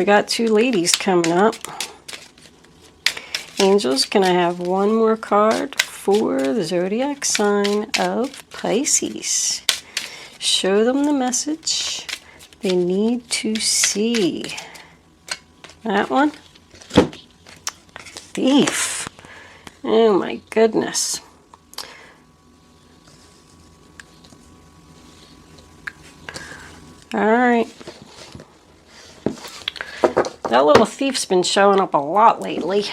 We got two ladies coming up. Angels, can I have one more card for the zodiac sign of Pisces? Show them the message they need to see. That one? Thief. Oh my goodness. All right. That little thief's been showing up a lot lately.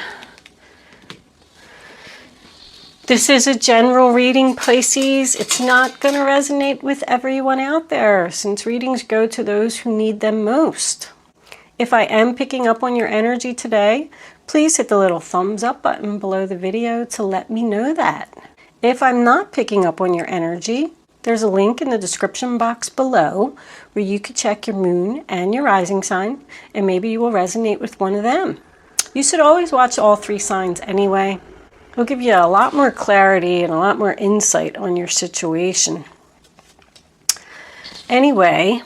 This is a general reading, Pisces. It's not going to resonate with everyone out there, since readings go to those who need them most. If I am picking up on your energy today, please hit the little thumbs up button below the video to let me know that. If I'm not picking up on your energy, there's a link in the description box below where you can check your moon and your rising sign, and maybe you will resonate with one of them. You should always watch all three signs anyway. It'll give you a lot more clarity and a lot more insight on your situation. Anyway,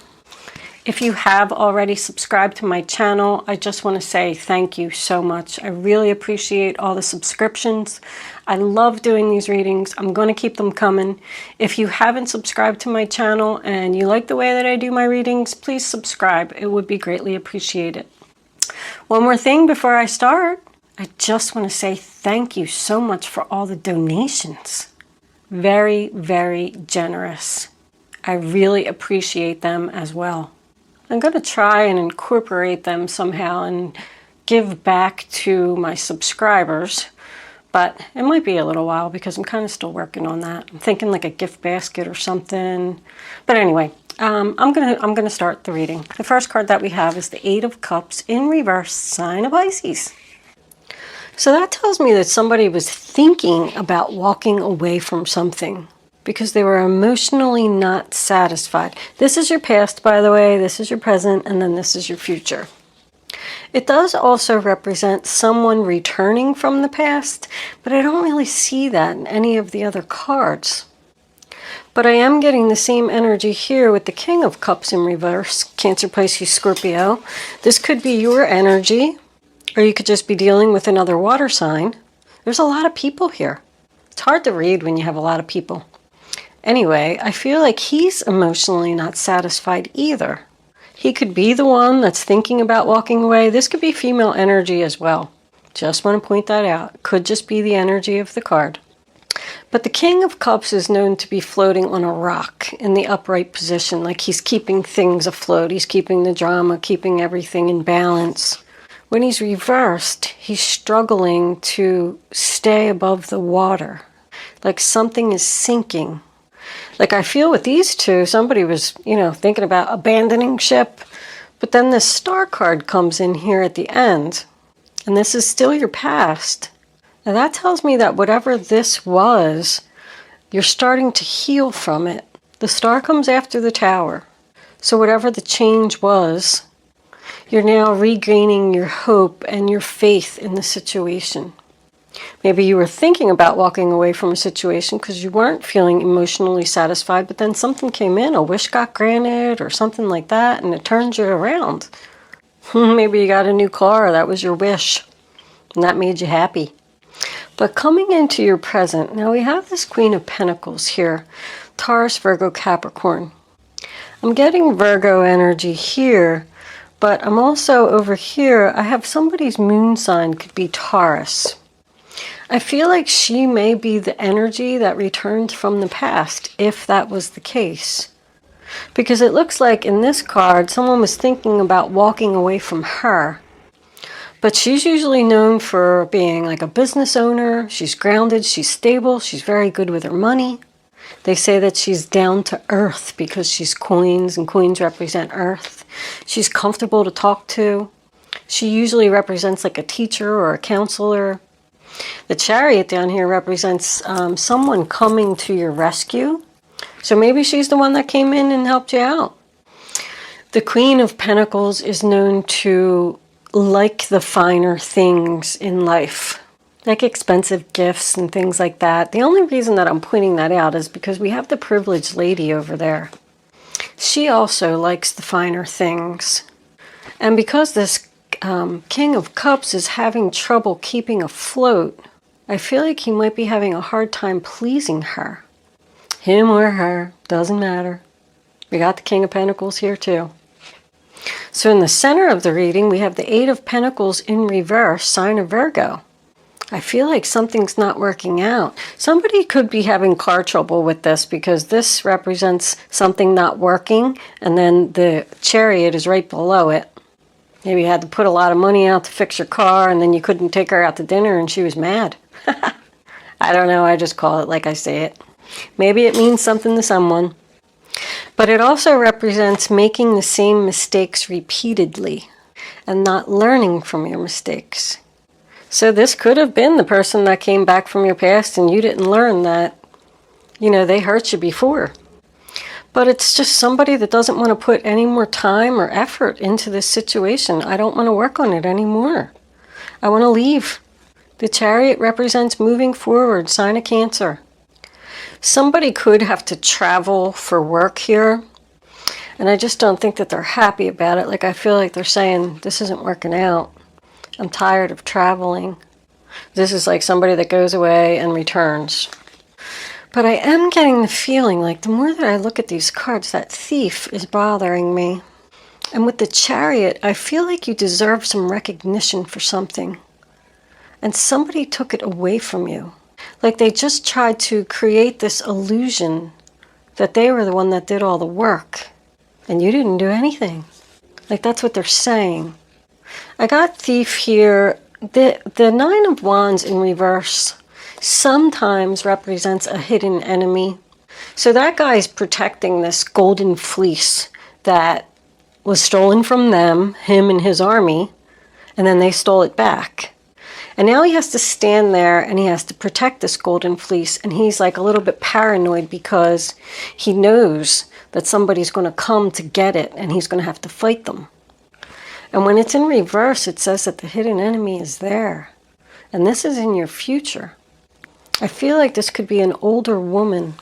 if you have already subscribed to my channel, I just want to say thank you so much. I really appreciate all the subscriptions. I love doing these readings. I'm going to keep them coming. If you haven't subscribed to my channel and you like the way that I do my readings, please subscribe. It would be greatly appreciated. One more thing before I start. I just want to say thank you so much for all the donations. Very, very generous. I really appreciate them as well. I'm going to try and incorporate them somehow and give back to my subscribers, but it might be a little while because I'm kind of still working on that. I'm thinking like a gift basket or something. But anyway, I'm gonna start the reading. The first card that we have is the Eight of Cups in reverse, sign of Pisces. So that tells me that somebody was thinking about walking away from something because they were emotionally not satisfied. This is your past, by the way. This is your present, and then this is your future. It does also represent someone returning from the past, but I don't really see that in any of the other cards. But I am getting the same energy here with the King of Cups in reverse, Cancer, Pisces, Scorpio. This could be your energy, or you could just be dealing with another water sign. There's a lot of people here. It's hard to read when you have a lot of people. Anyway, I feel like he's emotionally not satisfied either. He could be the one that's thinking about walking away. This could be female energy as well. Just want to point that out. Could just be the energy of the card. But the King of Cups is known to be floating on a rock in the upright position, like he's keeping things afloat. He's keeping the drama, keeping everything in balance. When he's reversed, he's struggling to stay above the water, like something is sinking. Like I feel with these two, somebody was, thinking about abandoning ship, but then this Star card comes in here at the end, and this is still your past. Now that tells me that whatever this was, you're starting to heal from it. The Star comes after the Tower. So whatever the change was, you're now regaining your hope and your faith in the situation. Maybe you were thinking about walking away from a situation because you weren't feeling emotionally satisfied, but then something came in, a wish got granted or something like that, and it turned you around. Maybe you got a new car, that was your wish, and that made you happy. But coming into your present, now we have this Queen of Pentacles here, Taurus, Virgo, Capricorn. I'm getting Virgo energy here, but I'm also over here, I have somebody's moon sign could be Taurus. I feel like she may be the energy that returned from the past, if that was the case. Because it looks like in this card, someone was thinking about walking away from her. But she's usually known for being like a business owner. She's grounded, she's stable, she's very good with her money. They say that she's down to earth because she's coins, and coins represent earth. She's comfortable to talk to. She usually represents like a teacher or a counselor. The Chariot down here represents someone coming to your rescue. So maybe she's the one that came in and helped you out. The Queen of Pentacles is known to like the finer things in life, like expensive gifts and things like that. The only reason that I'm pointing that out is because we have the privileged lady over there. She also likes the finer things. And because this King of Cups is having trouble keeping afloat. I feel like he might be having a hard time pleasing her. Him or her, doesn't matter. We got the King of Pentacles here too. So in the center of the reading, we have the Eight of Pentacles in reverse, sign of Virgo. I feel like something's not working out. Somebody could be having car trouble with this because this represents something not working, and then the Chariot is right below it. Maybe you had to put a lot of money out to fix your car, and then you couldn't take her out to dinner, and she was mad. I don't know, I just call it like I say it. Maybe it means something to someone. But it also represents making the same mistakes repeatedly and not learning from your mistakes. So this could have been the person that came back from your past and you didn't learn that, they hurt you before. But it's just somebody that doesn't want to put any more time or effort into this situation. I don't want to work on it anymore. I want to leave. The Chariot represents moving forward, sign of Cancer. Somebody could have to travel for work here, and I just don't think that they're happy about it. Like, I feel like they're saying, this isn't working out. I'm tired of traveling. This is like somebody that goes away and returns. But I am getting the feeling like the more that I look at these cards, that Thief is bothering me. And with the Chariot, I feel like you deserve some recognition for something. And somebody took it away from you. Like they just tried to create this illusion that they were the one that did all the work. And you didn't do anything. Like that's what they're saying. I got Thief here. The Nine of Wands in reverse sometimes represents a hidden enemy. So that guy's protecting this golden fleece that was stolen from them, him and his army, and then they stole it back. And now he has to stand there and he has to protect this golden fleece, and he's like a little bit paranoid because he knows that somebody's going to come to get it and he's going to have to fight them. And when it's in reverse, it says that the hidden enemy is there. And this is in your future. I feel like this could be an older woman.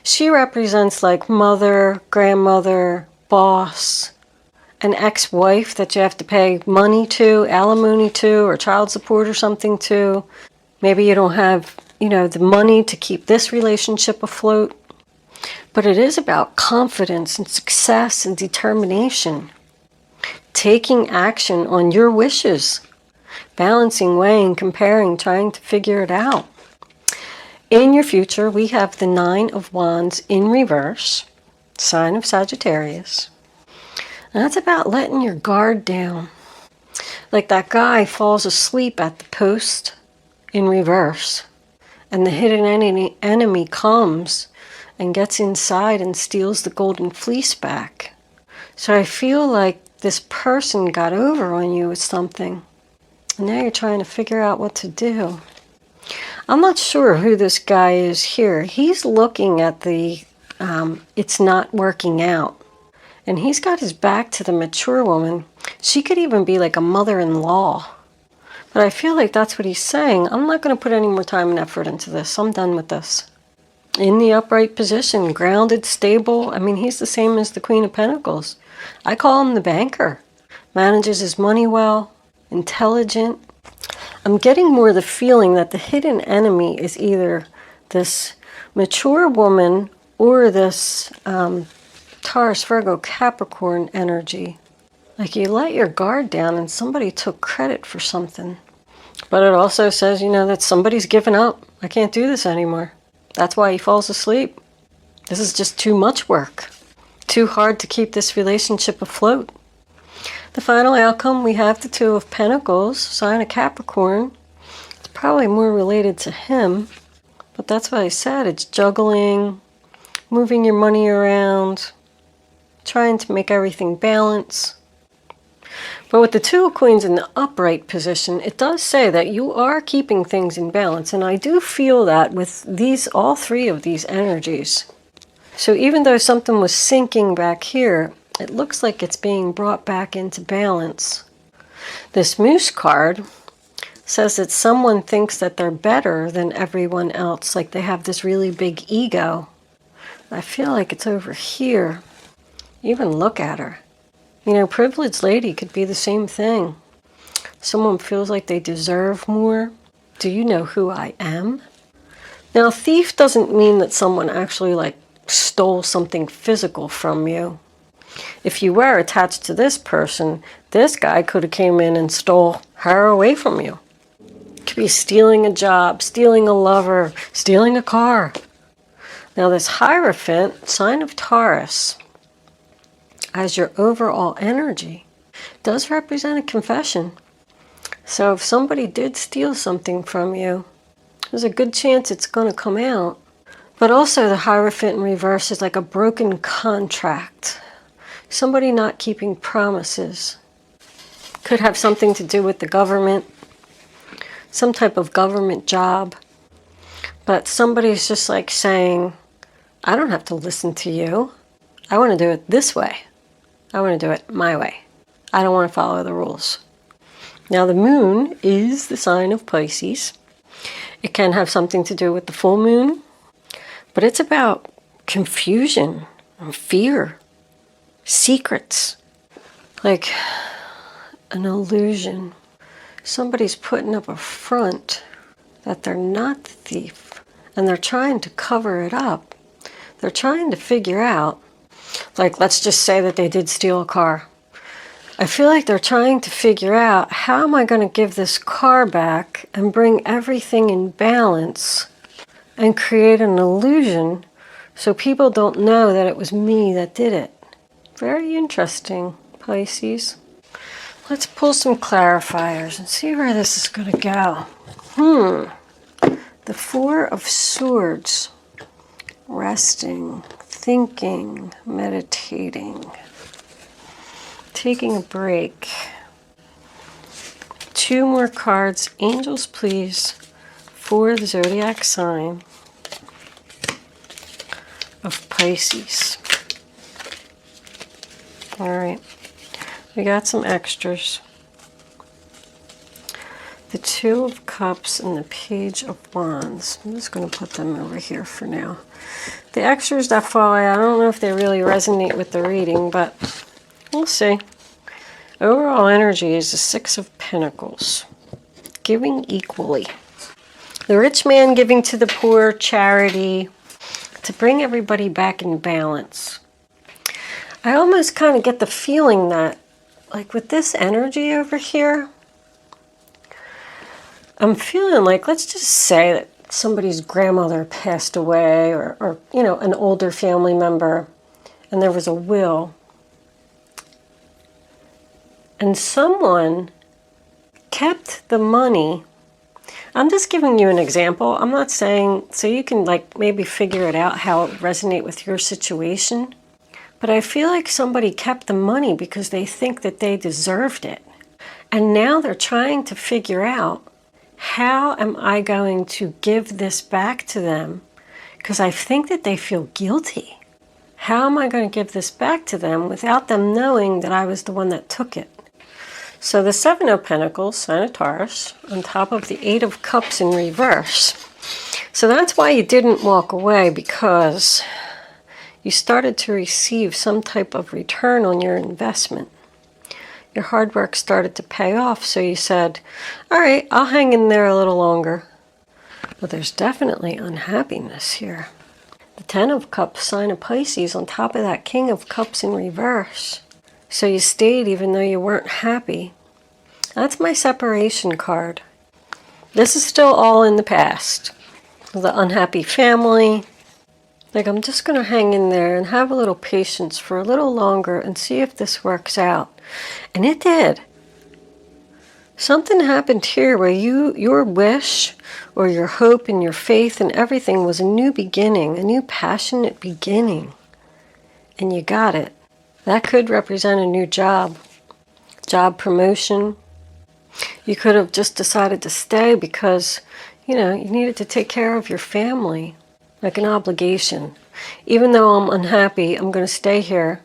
She represents like mother, grandmother, boss, an ex-wife that you have to pay money to, alimony to, or child support or something to. Maybe you don't have, the money to keep this relationship afloat. But it is about confidence and success and determination. Taking action on your wishes. Balancing, weighing, comparing, trying to figure it out. In your future, we have the Nine of Wands in reverse, sign of Sagittarius. And that's about letting your guard down. Like that guy falls asleep at the post in reverse, and the hidden enemy comes and gets inside and steals the golden fleece back. So I feel like this person got over on you with something, and now you're trying to figure out what to do. I'm not sure who this guy is here. He's looking at the it's not working out. And he's got his back to the mature woman. She could even be like a mother-in-law. But I feel like that's what he's saying. I'm not going to put any more time and effort into this. I'm done with this. In the upright position, grounded, stable. I mean, he's the same as the Queen of Pentacles. I call him the banker. Manages his money well, intelligent. I'm getting more the feeling that the hidden enemy is either this mature woman or this Taurus, Virgo, Capricorn energy. Like you let your guard down and somebody took credit for something. But it also says, that somebody's given up. I can't do this anymore. That's why he falls asleep. This is just too much work. Too hard to keep this relationship afloat. The final outcome, we have the Two of Pentacles, sign of Capricorn. It's probably more related to him, but that's what I said. It's juggling, moving your money around, trying to make everything balance. But with the Two of Queens in the upright position, it does say that you are keeping things in balance, and I do feel that with all three of these energies. So even though something was sinking back here, it looks like it's being brought back into balance. This Moose card says that someone thinks that they're better than everyone else, like they have this really big ego. I feel like it's over here. Even look at her. You know, privileged lady could be the same thing. Someone feels like they deserve more. Do you know who I am? Now, thief doesn't mean that someone actually like stole something physical from you. If you were attached to this person, this guy could have came in and stole her away from you. Could be stealing a job, stealing a lover, stealing a car. Now this Hierophant, sign of Taurus, as your overall energy, does represent a confession. So if somebody did steal something from you, there's a good chance it's going to come out. But also the Hierophant in reverse is like a broken contract. Somebody not keeping promises. Could have something to do with the government, some type of government job. But somebody's just like saying, I don't have to listen to you. I want to do it this way. I want to do it my way. I don't want to follow the rules. Now the moon is the sign of Pisces. It can have something to do with the full moon, but it's about confusion and fear, secrets, like an illusion. Somebody's putting up a front that they're not the thief, and they're trying to cover it up. They're trying to figure out, like, let's just say that they did steal a car. I feel like they're trying to figure out, how am I going to give this car back and bring everything in balance and create an illusion so people don't know that it was me that did it. Very interesting, Pisces. Let's pull some clarifiers and see where this is going to go. The Four of Swords. Resting, thinking, meditating, taking a break. 2 more cards. Angels, please, for the zodiac sign of Pisces. All right, we got some extras. The 2 of Cups and the Page of Wands. I'm just going to put them over here for now. The extras that fall out, I don't know if they really resonate with the reading, but we'll see. Overall energy is the 6 of Pentacles. Giving equally. The rich man giving to the poor, charity, to bring everybody back in balance. I almost kind of get the feeling that, like with this energy over here, I'm feeling like, let's just say that somebody's grandmother passed away, or you know, an older family member, and there was a will. And someone kept the money. I'm just giving you an example. I'm not saying, so you can like maybe figure it out how it resonate with your situation. But I feel like somebody kept the money because they think that they deserved it. And now they're trying to figure out, how am I going to give this back to them? Because I think that they feel guilty. How am I going to give this back to them without them knowing that I was the one that took it? So the 7 of Pentacles, sign of Taurus, on top of the 8 of Cups in reverse. So that's why you didn't walk away, because you started to receive some type of return on your investment. Your hard work started to pay off, so you said, all right, I'll hang in there a little longer. But there's definitely unhappiness here. The 10 of Cups, sign of Pisces, on top of that King of Cups in reverse. So you stayed even though you weren't happy. That's my separation card. This is still all in the past. The unhappy family. Like, I'm just going to hang in there and have a little patience for a little longer and see if this works out. And it did. Something happened here where your wish or your hope and your faith and everything was a new beginning, a new passionate beginning. And you got it. That could represent a new job promotion. You could have just decided to stay because, you know, you needed to take care of your family, like an obligation. Even though I'm unhappy, I'm going to stay here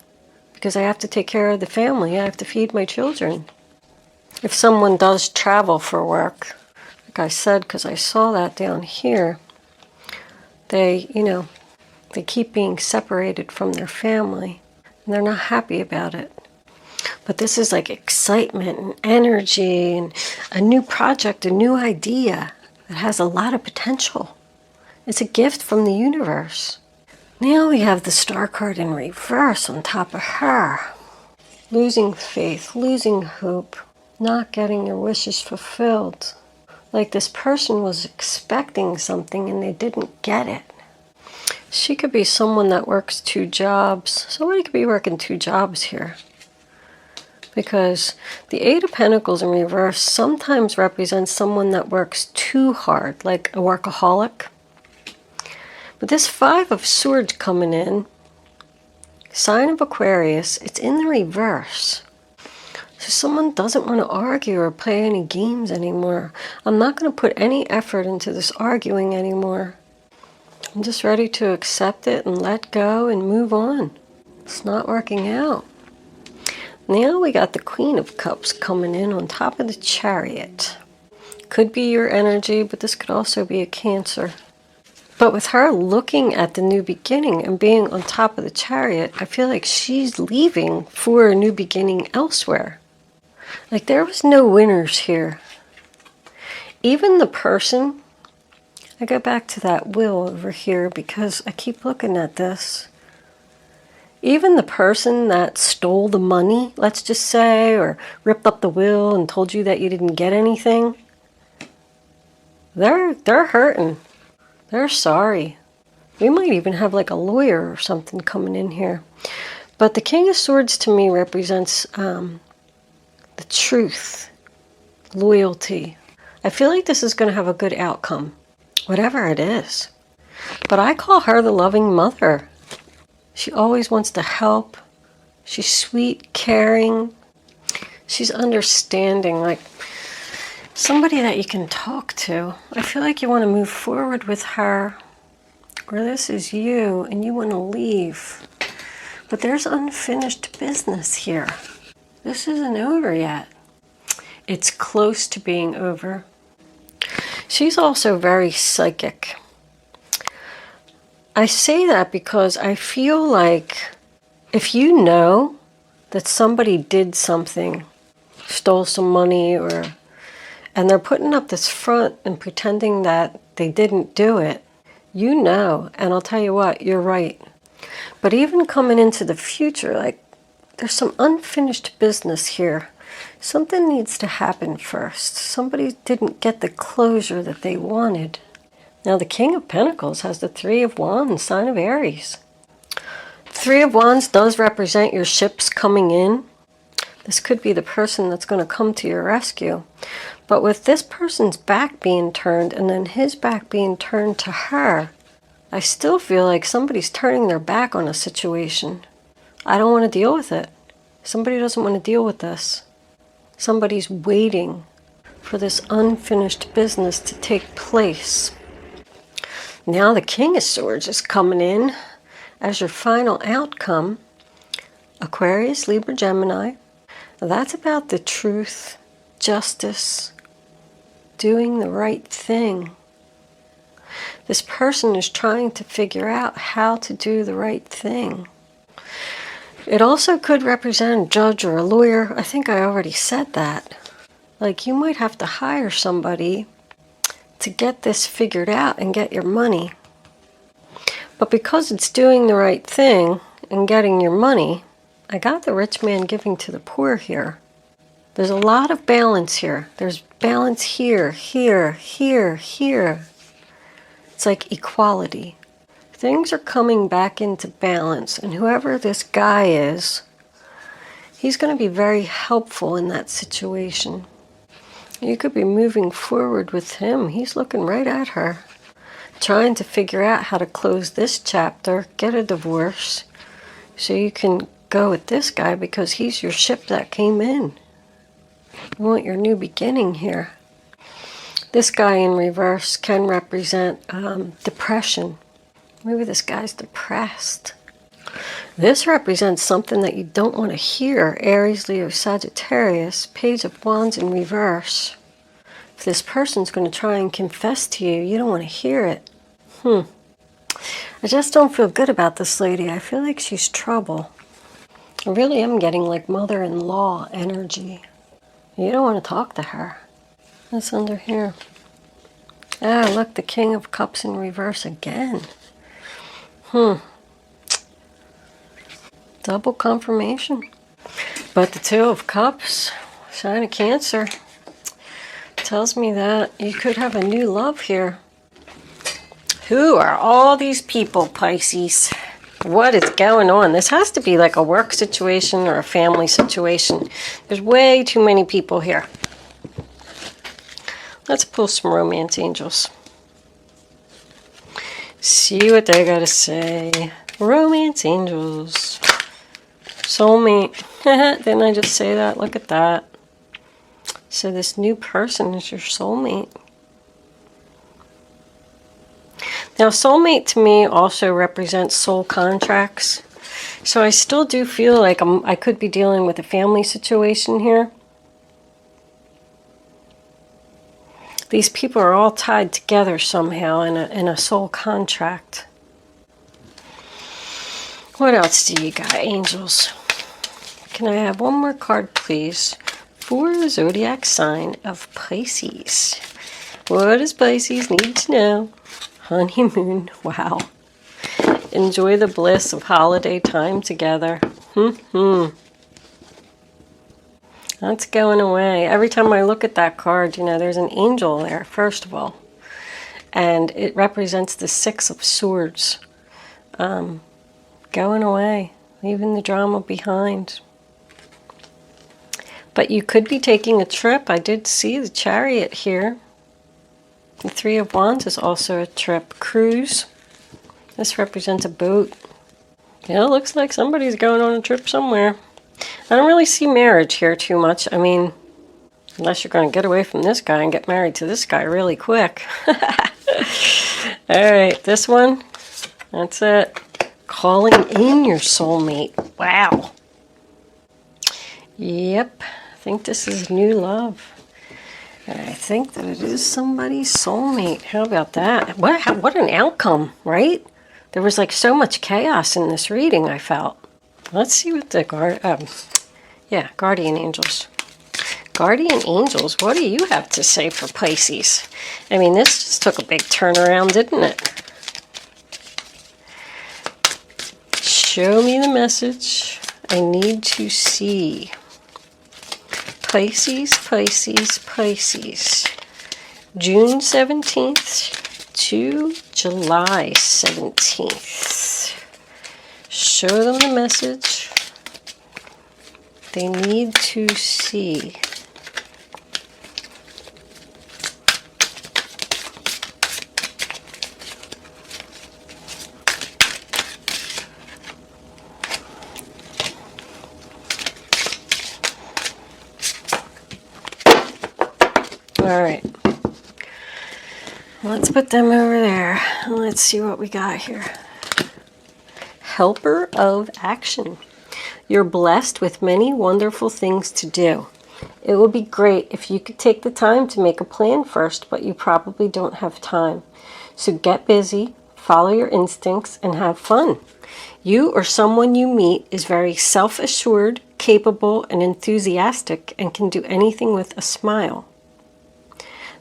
because I have to take care of the family. I have to feed my children. If someone does travel for work, like I said, because I saw that down here, they keep being separated from their family, and they're not happy about it. But this is like excitement and energy and a new project, a new idea that has a lot of potential. It's a gift from the universe. Now we have the Star card in reverse on top of her. Losing faith, losing hope, not getting your wishes fulfilled. Like this person was expecting something and they didn't get it. She could be someone that works 2 jobs. Somebody could be working 2 jobs here. Because the 8 of Pentacles in reverse sometimes represents someone that works too hard, like a workaholic. But this 5 of Swords coming in, sign of Aquarius, it's in the reverse. So someone doesn't want to argue or play any games anymore. I'm not going to put any effort into this arguing anymore. I'm just ready to accept it and let go and move on. It's not working out. Now we got the Queen of Cups coming in on top of the Chariot. Could be your energy, but this could also be a Cancer. But with her looking at the new beginning and being on top of the Chariot, I feel like she's leaving for a new beginning elsewhere. Like there was no winners here. Even the person, I go back to that wheel over here because I keep looking at this. Even the person that stole the money, let's just say, or ripped up the will and told you that you didn't get anything, they're hurting. They're sorry. We might even have like a lawyer or something coming in here. But the King of Swords to me represents the truth, loyalty. I feel like this is going to have a good outcome, whatever it is. But I call her the loving mother. She always wants to help. She's sweet, caring. She's understanding, like somebody that you can talk to. I feel like you want to move forward with her, or this is you and you want to leave. But there's unfinished business here. This isn't over yet. It's close to being over. She's also very psychic. I say that because I feel like if you know that somebody did something, stole some money, and they're putting up this front and pretending that they didn't do it, you know, and I'll tell you what, you're right. But even coming into the future, like there's some unfinished business here. Something needs to happen first. Somebody didn't get the closure that they wanted. Now the King of Pentacles has the 3 of Wands, sign of Aries. 3 of Wands does represent your ships coming in. This could be the person that's going to come to your rescue. But with this person's back being turned and then his back being turned to her, I still feel like somebody's turning their back on a situation. I don't want to deal with it. Somebody doesn't want to deal with this. Somebody's waiting for this unfinished business to take place. Now the King of Swords is coming in as your final outcome. Aquarius, Libra, Gemini. That's about the truth, justice, doing the right thing. This person is trying to figure out how to do the right thing. It also could represent a judge or a lawyer. I think I already said that. Like you might have to hire somebody to get this figured out and get your money. But because it's doing the right thing and getting your money, I got the rich man giving to the poor here. There's a lot of balance here. There's balance here, here, here, here. It's like equality. Things are coming back into balance, and whoever this guy is, he's going to be very helpful in that situation. You could be moving forward with him. He's looking right at her, trying to figure out how to close this chapter, get a divorce, so you can go with this guy because he's your ship that came in. You want your new beginning here. This guy in reverse can represent depression. Maybe this guy's depressed. This represents something that you don't want to hear. Aries, Leo, Sagittarius, Page of Wands in reverse. If this person's going to try and confess to you, you don't want to hear it. I just don't feel good about this lady. I feel like she's trouble. I really am getting like mother-in-law energy. You don't want to talk to her. What's under here? Ah, look, the King of Cups in reverse again. Double confirmation. But the Two of Cups, sign of Cancer, tells me that you could have a new love here. Who are all these people, Pisces? What is going on? This has to be like a work situation or a family situation. There's way too many people here. Let's pull some romance angels. See what they got to say. Romance angels. Soulmate. Didn't I just say that? Look at that. So this new person is your soulmate. Now, soulmate to me also represents soul contracts. So I still do feel like I could be dealing with a family situation here. These people are all tied together somehow in a soul contract. What else do you got, angels? Can I have one more card, please, for the zodiac sign of Pisces? What does Pisces need to know? Honeymoon. Wow. Enjoy the bliss of holiday time together. That's going away. Every time I look at that card, you know, there's an angel there, first of all. And it represents the Six of Swords. Going away. Leaving the drama behind. But you could be taking a trip. I did see the Chariot here. The Three of Wands is also a trip. Cruise. This represents a boat. Yeah, it looks like somebody's going on a trip somewhere. I don't really see marriage here too much. I mean, unless you're going to get away from this guy and get married to this guy really quick. All right, this one. That's it. Calling in your soulmate. Wow. Yep. I think this is new love. And I think that it is somebody's soulmate. How about that? What an outcome, right? There was like so much chaos in this reading, I felt. Let's see what the guardian angels. Guardian angels, what do you have to say for Pisces? I mean, this just took a big turnaround, didn't it? Show me the message I need to see. Pisces, Pisces, Pisces. June 17th to July 17th. Show them the message they need to see. All right, let's put them over there. Let's see what we got here. Helper of action. You're blessed with many wonderful things to do. It would be great if you could take the time to make a plan first, but you probably don't have time. So get busy, follow your instincts, and have fun. You or someone you meet is very self-assured, capable, and enthusiastic, and can do anything with a smile.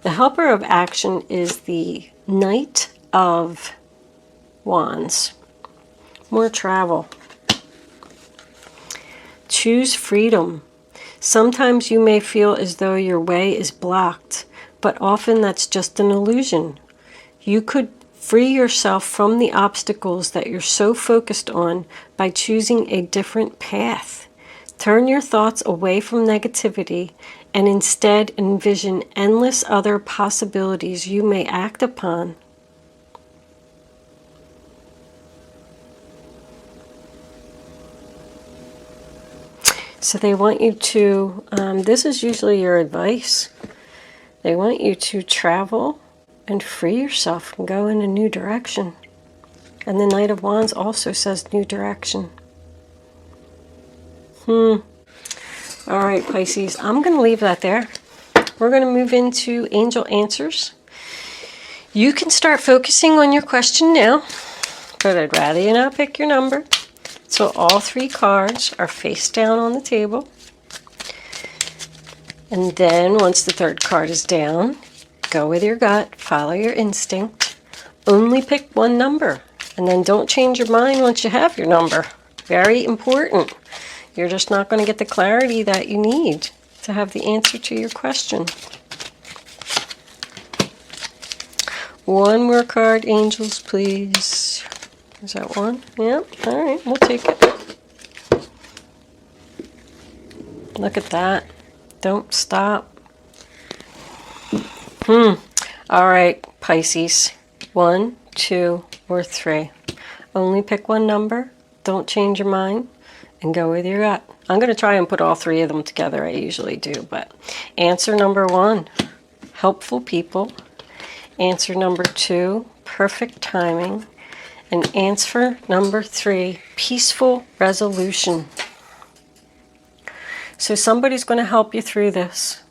The helper of action is the Knight of Wands. More travel. Choose freedom. Sometimes you may feel as though your way is blocked, but often that's just an illusion. You could free yourself from the obstacles that you're so focused on by choosing a different path. Turn your thoughts away from negativity and instead envision endless other possibilities you may act upon. So they want you to, this is usually your advice, they want you to travel and free yourself and go in a new direction. And the Knight of Wands also says new direction. All right, Pisces, I'm going to leave that there. We're going to move into angel answers. You can start focusing on your question now, but I'd rather you not pick your number. So all 3 cards are face down on the table. And then once the 3rd card is down, go with your gut, follow your instinct. Only pick one number. And then don't change your mind once you have your number. Very important. You're just not going to get the clarity that you need to have the answer to your question. One more card, angels, please. Is that one? Yep. All right, we'll take it. Look at that. Don't stop. All right, Pisces. 1, 2, or 3. Only pick one number. Don't change your mind. And go with your gut. I'm going to try and put all 3 of them together. I usually do. But answer number 1, helpful people. Answer number 2, perfect timing. And answer number 3, peaceful resolution. So somebody's going to help you through this.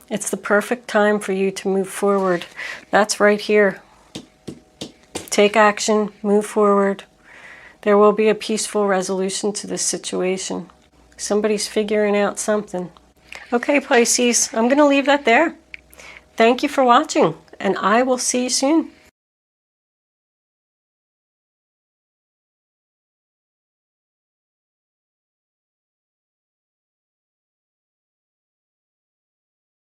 It's the perfect time for you to move forward. That's right here. Take action, move forward. There will be a peaceful resolution to this situation. Somebody's figuring out something. Okay, Pisces, I'm going to leave that there. Thank you for watching, and I will see you soon.